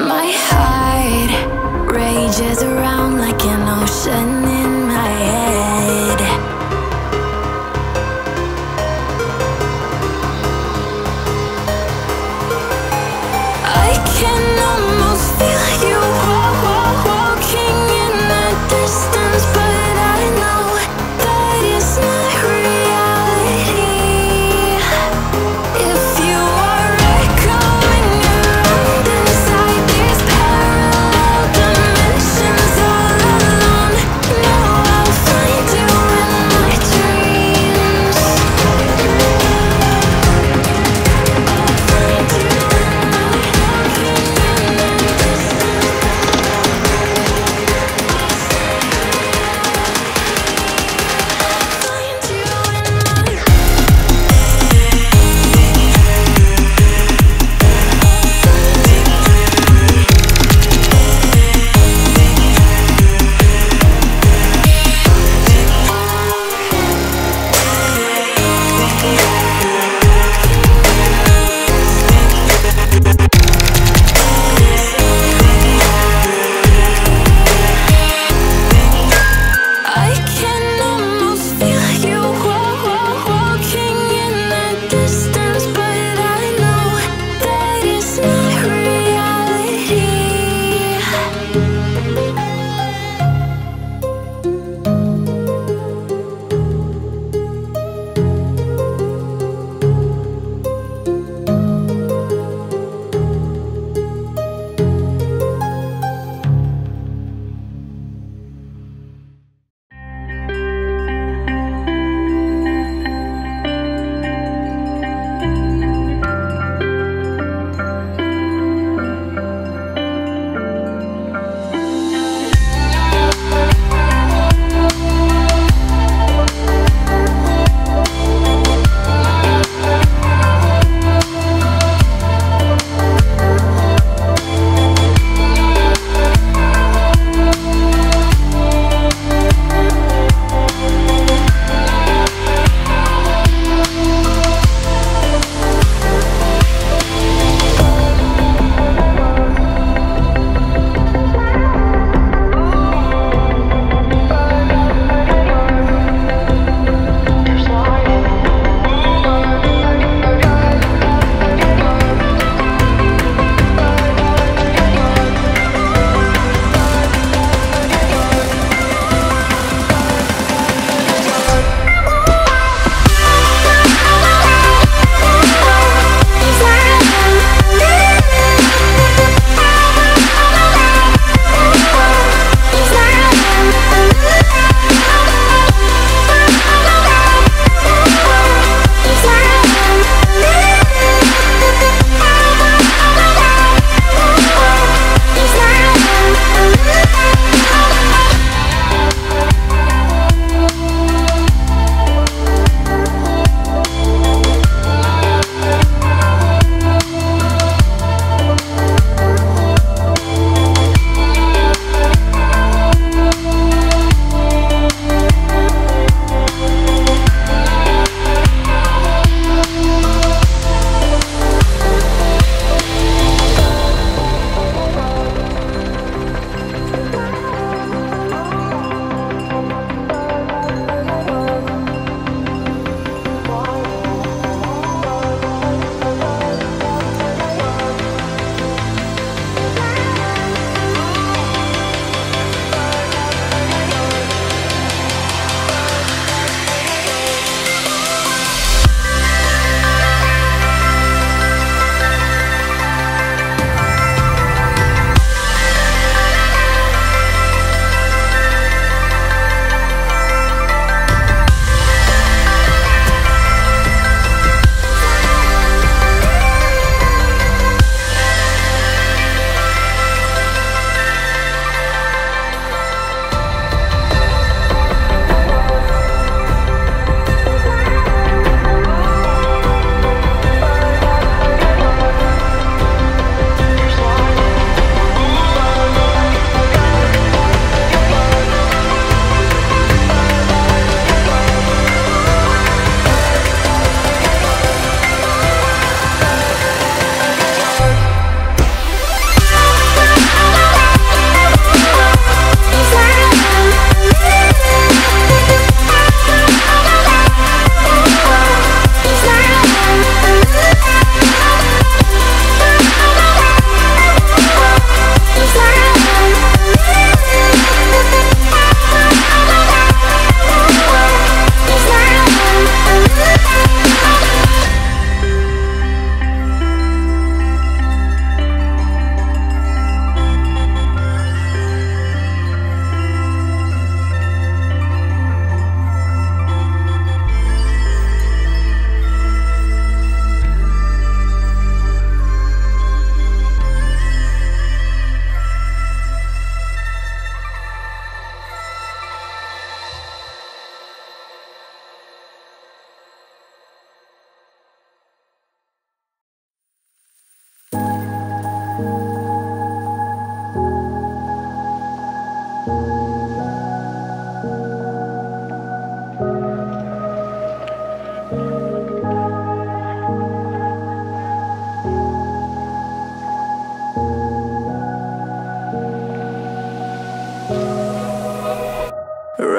My heart rages around like an ocean in my head. I can almost feel you walking in the distance, but I know that it's not reality. If you are echoing around inside these parallel dimensions all alone, no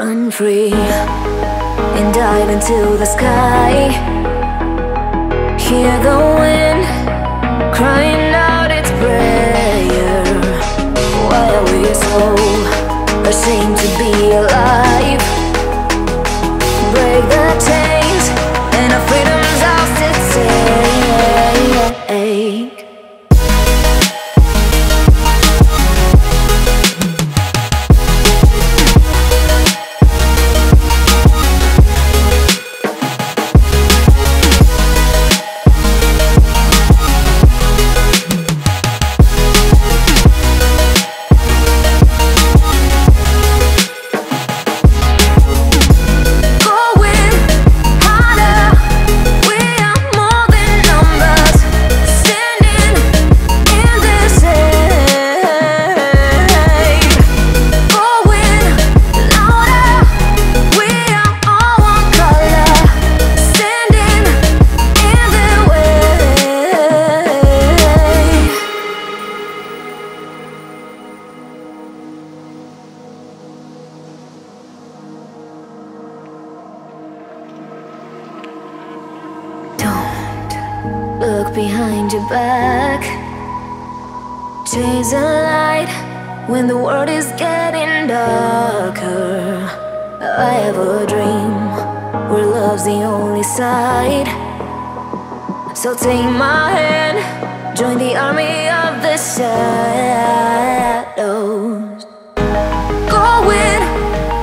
run free and dive into the sky. Hear the wind crying out its prayer. Why are we so ashamed to be alive? Break the chains and our freedom's ours to take. Look behind your back. Chase a light when the world is getting darker. I have a dream where love's the only side. So take my hand, join the army of the shadows. Going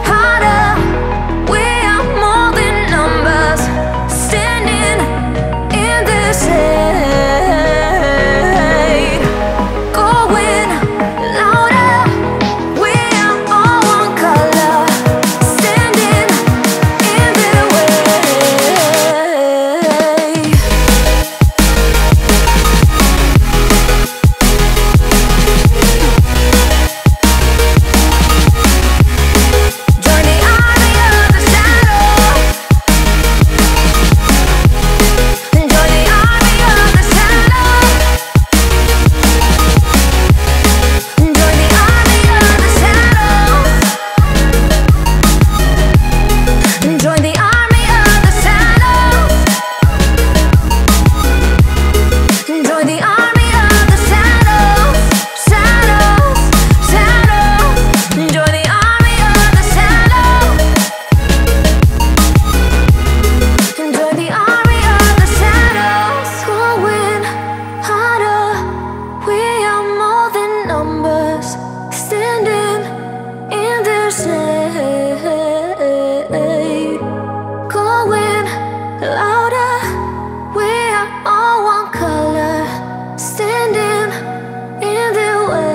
harder, we are more than numbers, standing in the shade. Going louder, we are all one color, standing in the way. Join the army of the shadows. Join the army of the shadows. Join the army of the shadows. Join the army of the shadows. Join the army of the shadows. Shadows, shadows. Join the army of the shadows. Join the army of the shadows. Going harder, we are more than numbers, standing in their shade. Going louder, we are all one color, standing in their way.